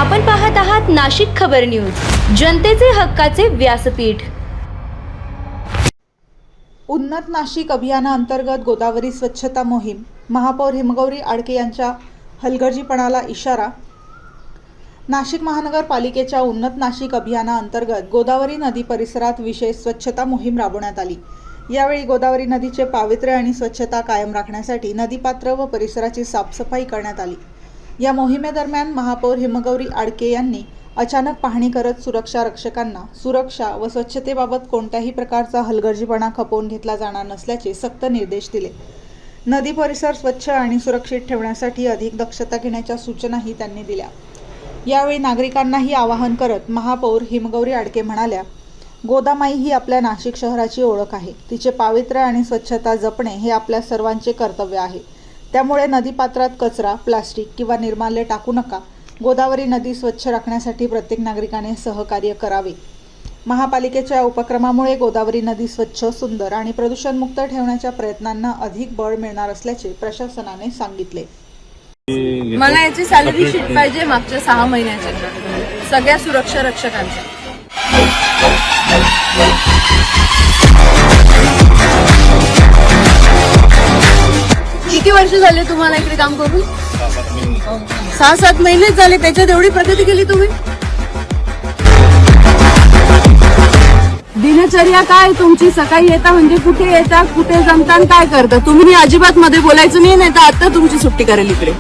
आपण पाहत आहात नाशिक खबर न्यूज, जनतेचे हक्काचे व्यासपीठ। उन्नत नाशिक अभियानाअंतर्गत गोदावरी स्वच्छता मोहीम, महापौर हिमगौरी आडके यांच्या हलगर्जीपणाला इशारा। नाशिक महानगरपालिकेच्या उन्नत नाशिक अभियानाअंतर्गत गोदावरी नदी परिसरात विशेष स्वच्छता मोहीम राबवण्यात आली। यावेळी गोदावरी नदीचे पावित्र्य आणि स्वच्छता कायम राखण्यासाठी नदीपात्र व परिसराची साफसफाई करण्यात आली। या मोहिमेदरम्यान महापौर हिमगौरी आडके यांनी अचानक पाहणी करत सुरक्षा रक्षकांना सुरक्षा व स्वच्छतेबाबत कोणत्याही प्रकारचा हलगर्जीपणा खपवून घेतला जाणार नसल्याचे सक्त निर्देश दिले। नदी परिसर स्वच्छ आणि सुरक्षित ठेवण्यासाठी अधिक दक्षता घेण्याच्या सूचनाही त्यांनी दिल्या। यावेळी नागरिकांनाही आवाहन करत महापौर हिमगौरी आडके म्हणाल्या, गोदामाई ही आपल्या नाशिक शहराची ओळख आहे। तिचे पावित्र्य आणि स्वच्छता जपणे हे आपल्या सर्वांचे कर्तव्य आहे। त्यामुळे नदीपात्रात कचरा, प्लास्टिक किंवा निर्माल्य टाकू नका। गोदावरी नदी स्वच्छ राखण्यासाठी प्रत्येक नागरिकाने सहकार्य करावे। महापालिकेच्या उपक्रमामुळे गोदावरी नदी स्वच्छ, सुंदर आणि प्रदूषणमुक्त ठेवण्याच्या प्रयत्नांना अधिक बळ मिळणार असल्याचे प्रशासनाने सांगितले। मला याची सॅलरी शीट पाहिजे मागच्या 6 महिन्याचे सगळ्या सुरक्षा रक्षकांचे। किती वर्ष झाले तुम्हाला इकडे काम करून? 6-7 महिनेच झाले। त्याच्यात एवढी प्रगती केली तुम्ही? दिनचर्या काय तुमची? सकाळी येता म्हणजे कुठे येता, कुठे जमता, काय करता तुम्ही? अजिबात मध्ये बोलायचं नाही, तर आता तुमची सुट्टी करेल इकडे।